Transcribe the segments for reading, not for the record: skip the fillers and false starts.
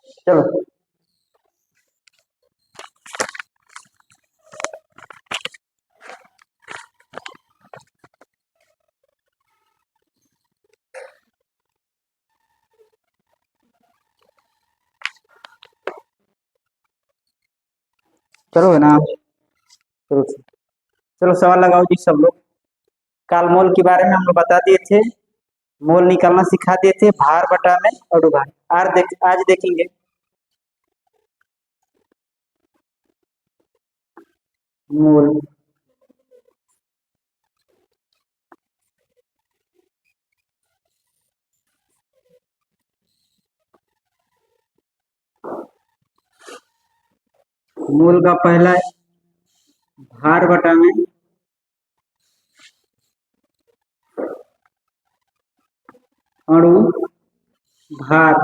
चलो चलो है ना। चलो चलो सवाल लगाओ जी सब लोग। काल मोल के बारे में हम लोग बता दिए थे। मोल निकालना सिखा दिए थे, भार बटा में और भार। आज देखेंगे मोल। मोल का पहला भार बटा में अणु भार।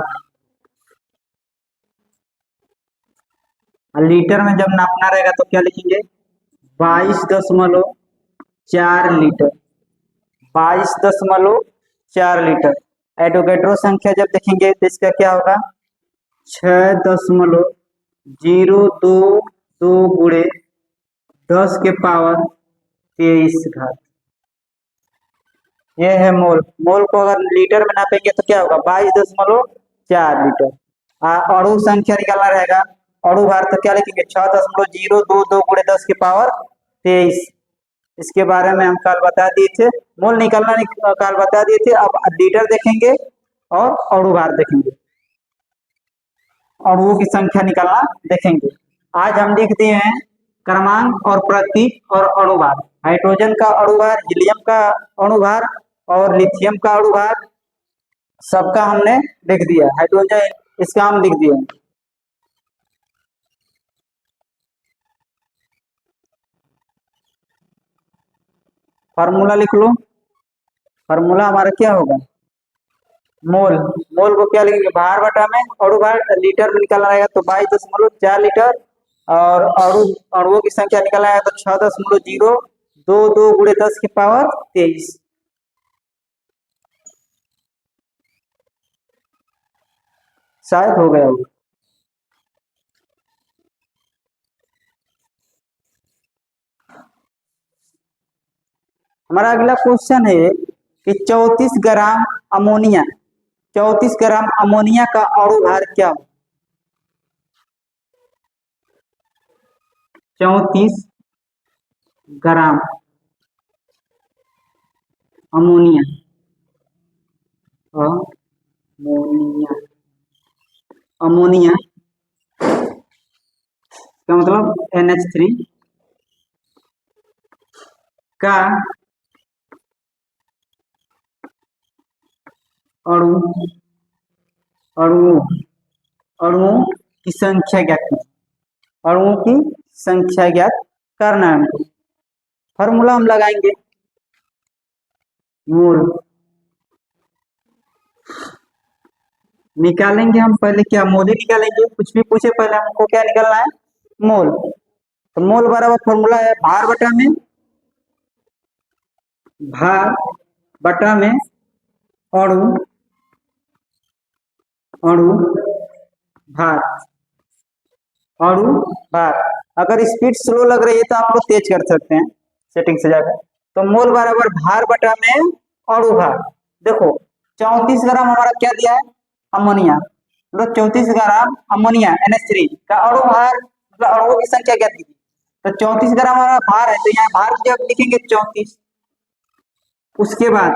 लीटर में जब नापना रहेगा तो क्या लिखेंगे? 22.4 लीटर। 22.4 लीटर। एडोगेड्रो संख्या जब देखेंगे तो इसका क्या होगा? 6.022 गुणे 10 के पावर 23 घात। ये है मोल। मोल को अगर लीटर में नापेंगे तो क्या होगा? 22.4 लीटर। अणु संख्या निकालना रहेगा, अणु भार, तो क्या लिखेंगे? 6.022 गुणे 10 के पावर 23। इसके बारे में हम कल बता दिए थे। मोल निकालना कल बता दिए थे। अब लीटर देखेंगे और अणु भार देखेंगे, अणुओं की संख्या निकालना देखेंगे। आज हम लिख दिए हैं क्रमांक और प्रतीक और अणु भार। हाइड्रोजन का अणु भार, हीलियम का अणु भार और लिथियम का अणु भार सबका हमने लिख दिया। हाइड्रोजन इसका हम लिख दिए। फार्मूला लिख लो। फार्मूला हमारा क्या होगा? मोल। मोल को क्या लिखेंगे? भार बटा में अणु भार। लीटर में निकालना रहेगा तो 22.4 लीटर। और अणुओं की संख्या निकालना है तो 6.022 गुणे 10 के पावर 23। शायद हो गया होगा। हमारा अगला क्वेश्चन है कि 34 ग्राम अमोनिया, 34 ग्राम अमोनिया का अणु भार क्या हो? 34 ग्राम अमोनिया। अमोनिया अमोनिया का मतलब NH3 का अणु अणुओं अणुओं की संख्या ज्ञात की। अणुओं की संख्या ज्ञात करना है हमको। फॉर्मूला हम लगाएंगे मोल। निकालेंगे हम पहले क्या? मोल ही निकालेंगे। कुछ भी पूछे पहले हमको क्या निकालना है? मोल। तो मोल बराबर फॉर्मूला है भार बटा में, भार बटा में अणु अणु भार। अणु भार। अगर स्पीड स्लो लग रही है तो आप लोग तेज कर सकते हैं सेटिंग से जाकर। तो मोल बराबर भार बटा में अणु भार। देखो 34 ग्राम हमारा क्या दिया है? अमोनिया। मतलब 34 ग्राम अमोनिया NH3 का अणु भार, मतलब अणुओं की संख्या क्या दी? तो 34 ग्राम हमारा भार है तो यहाँ भार जब लिखेंगे 34। उसके बाद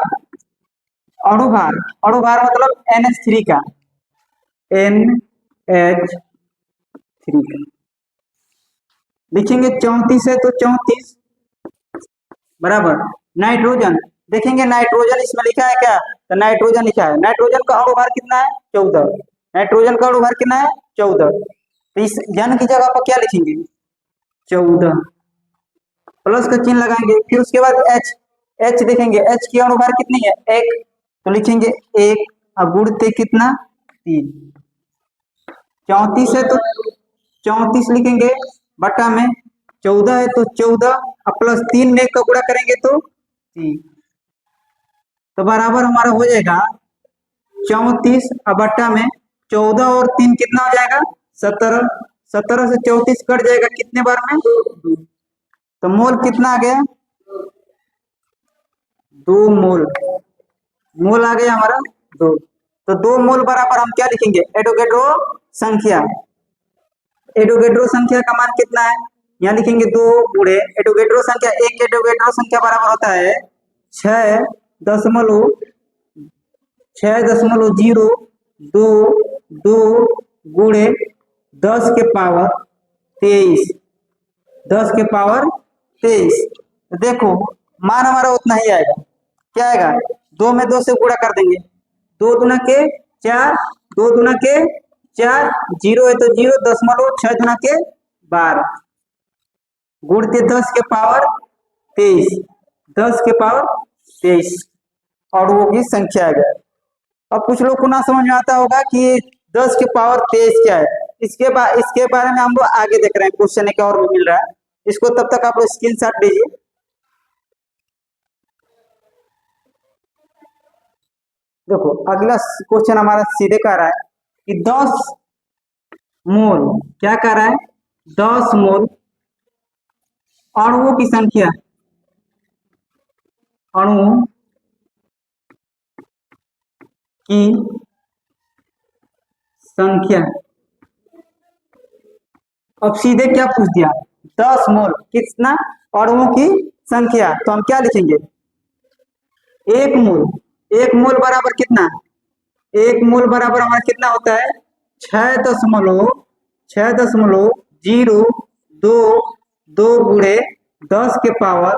अणु भार, अणु भार मतलब NH3 का, NH3 का लिखेंगे। 34 है तो 34 बराबर नाइट्रोजन। देखेंगे नाइट्रोजन इसमें लिखा है क्या? तो नाइट्रोजन लिखा है। नाइट्रोजन का अणु भार कितना है? 14। नाइट्रोजन का अणु भार कितना है? 14। तो इस जन की जगह पर क्या लिखेंगे? 14 प्लस का चिन्ह लगाएंगे। फिर उसके बाद H देखेंगे। H की अणु भार कितनी है? 1। तो लिखेंगे 1 और गुणते कितना? 3। 34 है तो 34 लिखेंगे बटा में 14 है तो 14 और प्लस 3 में का गुणा करेंगे तो 3। तो बराबर हमारा हो जाएगा 34 और बटा में 14 और 3 कितना हो जाएगा? 17। 17 से 34 कट जाएगा कितने बार में? तो मोल कितना आ गया? 2 मोल। मोल आ गया हमारा 2। तो 2 मोल बराबर हम क्या लिखेंगे? एवोगैड्रो संख्या। एवोगैड्रो संख्या का मान कितना है? यहाँ लिखेंगे 2 गुणे एवोगैड्रो संख्या। एक एवोगैड्रो संख्या बराबर होता है 6.022 गुणे 10 के पावर 23। 10 के पावर 23। तो देखो मान हमारा उतना ही आएगा। क्या आएगा? 2 में 2 से गुणा कर देंगे। 2 दूना के 4, 2 दूना के 4, 0 है तो 0, 6 दूना के 12 गुणते 10 के पावर 23। 10 के पावर 23 और वो की संख्या आ गया। अब कुछ लोग को ना समझ में आता होगा कि 10 के पावर 23 क्या है। इसके बारे में हम लोग आगे देख रहे हैं, क्वेश्चन एक और भी मिल रहा है। इसको तब तक आप लोग स्क्रीनशॉट लीजिए। देखो अगला क्वेश्चन हमारा सीधे कह रहा है कि 10 मोल, क्या कह रहा है? 10 मोल अणुओं की संख्या, अणुओं की संख्या। अब सीधे क्या पूछ दिया? 10 मोल कितना अणुओं की संख्या। तो हम क्या लिखेंगे? 1 मोल। 1 मोल बराबर कितना? 1 मोल बराबर हमारा कितना होता है? 6.022 गुणे 10 के पावर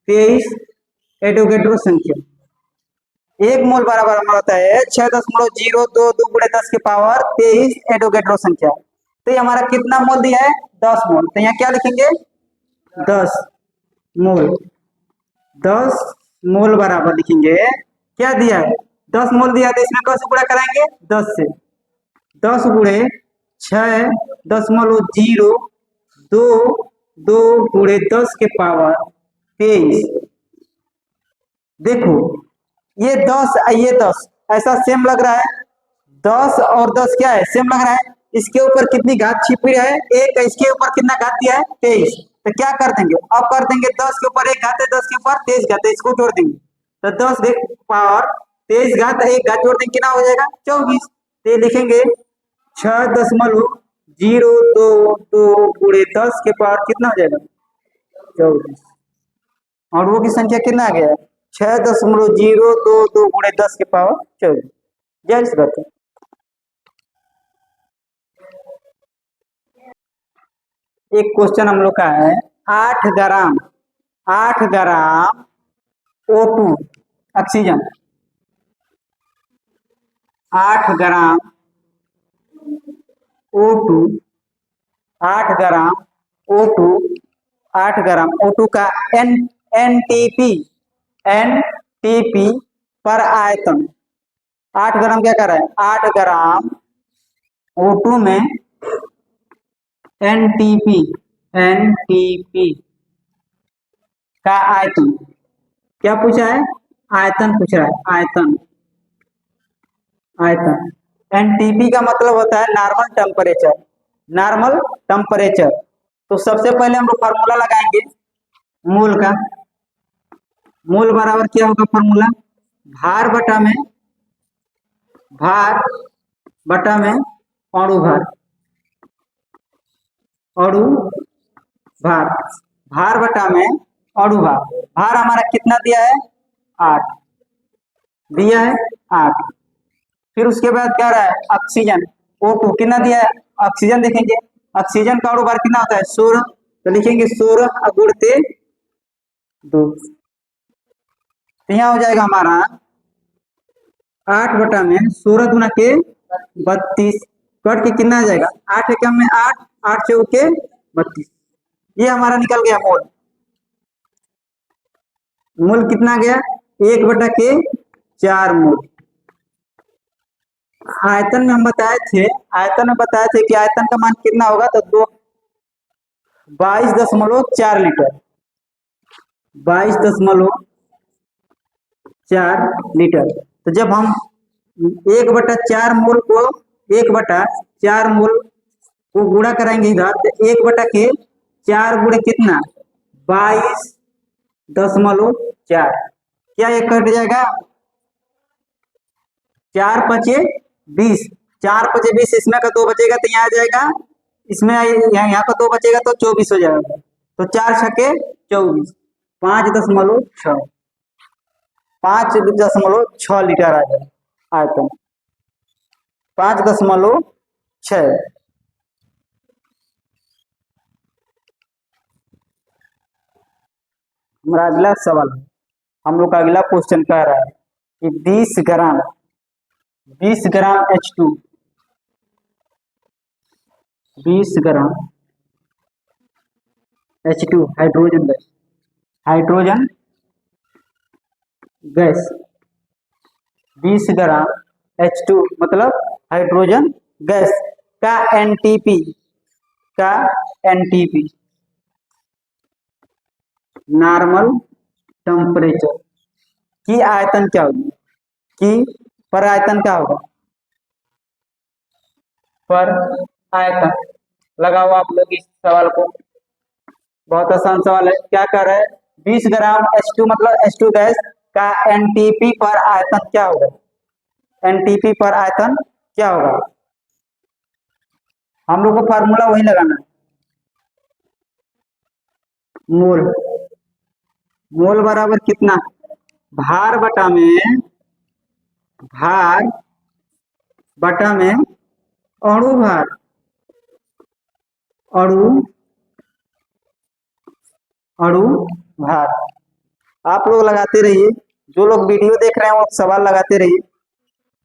23 एवोगैड्रो संख्या। 1 मोल बराबर हमारा होता है 6.022 गुणे 10 के पावर 23 एवोगैड्रो संख्या। तो ये हमारा कितना मोल दिया है? 10 मोल। तो यहाँ क्या लिखेंगे? 10 मोल। 10 मोल बराबर लिखेंगे, क्या दिया है? 10 मोल दिया है तो इसमें कैसे गुणा कराएंगे? 10 से। 10 गुणे 6.022 गुणे 10 के पावर 23। देखो ये 10 ये 10 ऐसा सेम लग रहा है। 10 और 10 क्या है? सेम लग रहा है। इसके ऊपर कितनी घात छिपी है? 1। इसके ऊपर कितना घात दिया है? 23। तो क्या कर देंगे? अब कर देंगे 10 के ऊपर 1 घात है, 10 के ऊपर 23 घात है, इसको जोड़ देंगे तो 10 पावर 23 घात 1 घात जोड़ देंगे कितना हो जाएगा? 24। तो लिखेंगे 6.022 गुणे 10 के पावर कितना हो जाएगा? 24। और वो की संख्या कितना आ गया? 6.022 गुणे 10 के पावर 24। जल्द बात है। एक क्वेश्चन हम लोग का है 8 ग्राम O2 ऑक्सीजन, 8 ग्राम O2, 8 ग्राम O2, 8 ग्राम O2 का एनटीपी पर आयतन। 8 ग्राम क्या कर रहा है? 8 ग्राम O2 में एनटीपी का आयतन। क्या पूछा है? आयतन पूछ रहा है। आयतन एनटीपी का मतलब होता है नॉर्मल टेम्परेचर। तो सबसे पहले हम लोग फॉर्मूला लगाएंगे मोल का। मोल बराबर क्या होगा फॉर्मूला? भार बटा में अणु भार, भार बटा में अणु भार। भार हमारा कितना दिया है? 8 दिया है, 8। फिर उसके बाद क्या रहा है? ऑक्सीजन O2 कितना दिया है? ऑक्सीजन देखेंगे, ऑक्सीजन का अणु भार कितना होता है? 16। तो लिखेंगे 16 गुणते 2। तो यहाँ हो जाएगा हमारा 8 बटा में 16 गुना के 32 कट के कितना आ जाएगा? 8 एकम में 8, 8 चौक के 32। ये हमारा निकल गया मोल। मोल कितना गया? 1 बटा के 4 मोल। आयतन में हम बताए थे कि आयतन का मान कितना होगा? तो 22.4 लीटर। 22.4 लीटर। तो जब हम 1 बटा 4 मोल को 1/4 मोल को गुणा कराएंगे इधर, तो 1/4 गुणे कितना, 22.4। क्या ये कट जाएगा, 4×5=20, 4×5=20, इसमें का 2 बचेगा तो यहाँ आ जाएगा, इसमें यहाँ का 2 बचेगा तो 24 हो जाएगा। तो 4×6=24, 5.6, 5.6 लीटर आ जाएगा आयतन, 5.6। हमारा अगला सवाल, हम लोग का अगला क्वेश्चन कह रहा है कि 20 ग्राम H2, 20 ग्राम H2 हाइड्रोजन गैस, 20 ग्राम H2 मतलब हाइड्रोजन गैस का एनटीपी नॉर्मल टेम्परेचर की आयतन क्या होगी, कि पर आयतन क्या होगा, पर आयतन। लगाओ आप लोग इस सवाल को, बहुत आसान सवाल है। क्या कर रहे हैं, 20 ग्राम H2 मतलब H2 गैस का एनटीपी पर आयतन क्या होगा, एनटीपी पर आयतन क्या होगा। हम लोग को फार्मूला वही लगाना है, मोल बराबर कितना, भार बटा में अणु भार। आप लोग लगाते रहिए, जो लोग वीडियो देख रहे हैं वो सवाल लगाते रहिए।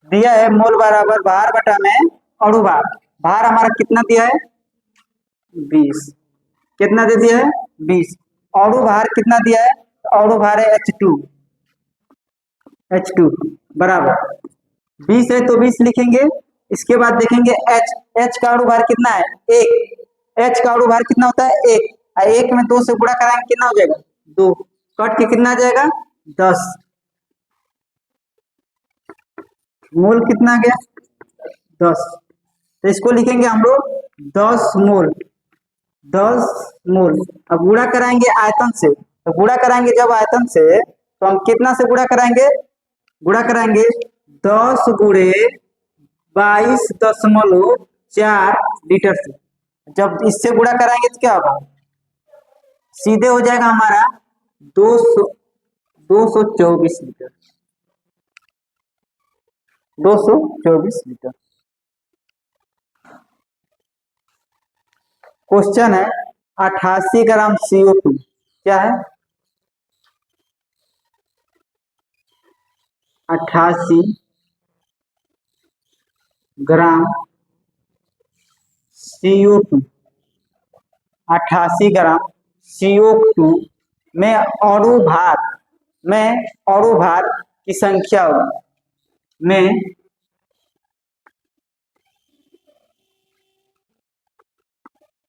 दिया है मोल बराबर भार बटा में अणु भार, भार हमारा कितना दिया है 20, कितना दे दिया है 20। अणु भार कितना दिया है, अणु भार है H2 बराबर 20 है तो 20 लिखेंगे। इसके बाद देखेंगे H का अणु भार कितना है 1, H का अणु भार कितना होता है 1, 1 में 2 से गुणा कराएंगे कितना हो जाएगा 2, कट के कितना आ जाएगा 10, मोल कितना आ गया 10। तो इसको लिखेंगे हम लोग 10 मोल। अब गुणा कराएंगे आयतन से, तो गुणा कराएंगे जब आयतन से तो हम कितना से गुणा कराएंगे 10 गुणे 22.4 लीटर से। जब इससे गुणा कराएंगे तो क्या होगा, सीधे हो जाएगा हमारा 224 लीटर, 224 लीटर। क्वेश्चन है 88 ग्राम CO2 क्या है, 88 ग्राम CO2, 88 ग्राम CO2 में अणु भार की संख्या होगी, में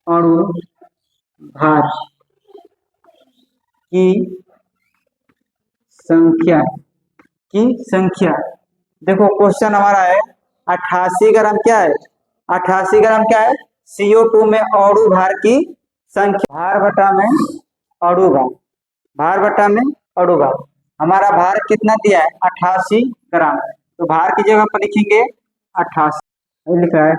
अणु भार की संख्या। देखो क्वेश्चन हमारा है 88 ग्राम क्या है, 88 ग्राम क्या है CO2 में अणु भार की संख्या, भार बटा में अणु भार। हमारा भार कितना दिया है 88 ग्राम, तो भार की जगह पर लिखेंगे 88 लिखा है।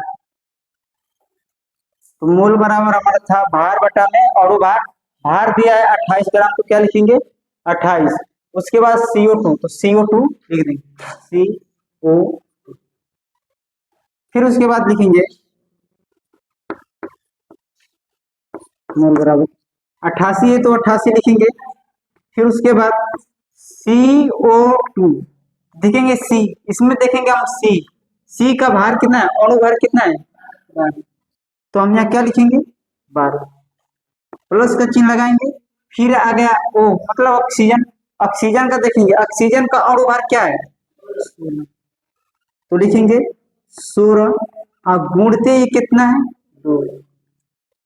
तो मोल बराबर हमारा था भार बटा में अणु भार, भार दिया है 28 ग्राम तो क्या लिखेंगे 28। उसके बाद CO2 तो CO2 लिख देंगे CO, फिर उसके बाद लिखेंगे मोल बराबर 88 है तो 88 लिखेंगे। फिर उसके बाद CO2 देखेंगे C, इसमें देखेंगे हम C का भार कितना है, अणु भार कितना है 12, तो हम यहाँ क्या लिखेंगे 12, प्लस का चिन्ह लगाएंगे। फिर आ गया O मतलब ऑक्सीजन का देखेंगे, ऑक्सीजन का अणु भार क्या है तो लिखेंगे 16, अब गुणते ही कितना है 2,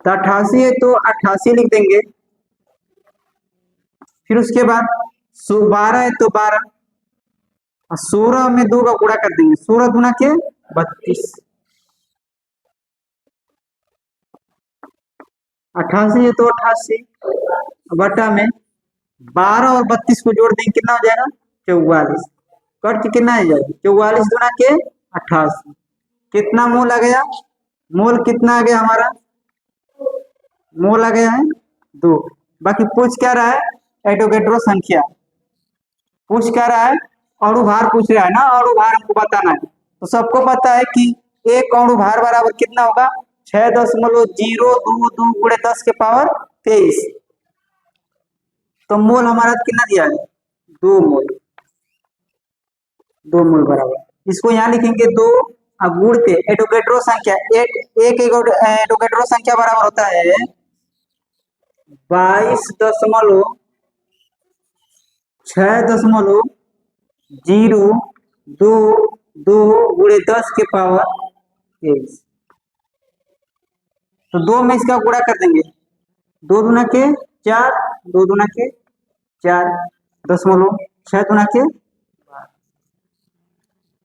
तो 88 है तो 88 लिख देंगे। फिर उसके बाद 12 है तो 12, 16 में 2 का गुणा कर देंगे, 16 गुना के 32, 88 है तो 88 बटा में 12 और 32 को जोड़ देंगे कितना हो जाएगा 44। कट के कितना आ जाएगा 44 गुना के 88। कितना मोल आ गया मोल कितना आ गया हमारा मोल आ गया है 2। बाकी पूछ क्या रहा है एवोगैड्रो संख्या पूछ क्या रहा है अणु भार पूछ रहा है ना अणु भार हमको बताना है। तो सबको पता है कि एक अणु भार बराबर कितना होगा 6.02 गुणे 10 के पावर 23। तो मोल हमारा कितना दिया है 2 मोल 2 मोल बराबर इसको यहाँ लिखेंगे 2 अब गुण के एवोगैड्रो संख्या एक एवोगैड्रो संख्या बराबर होता है 22.6.02 गुणे 10 के पावर 23। तो 2 में इसका गुणा कर देंगे 2 दूना के 4 2 दूना के 4 6 दूना के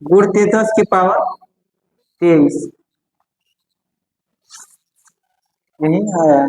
गुणते 10 के पावर 23 यही आया।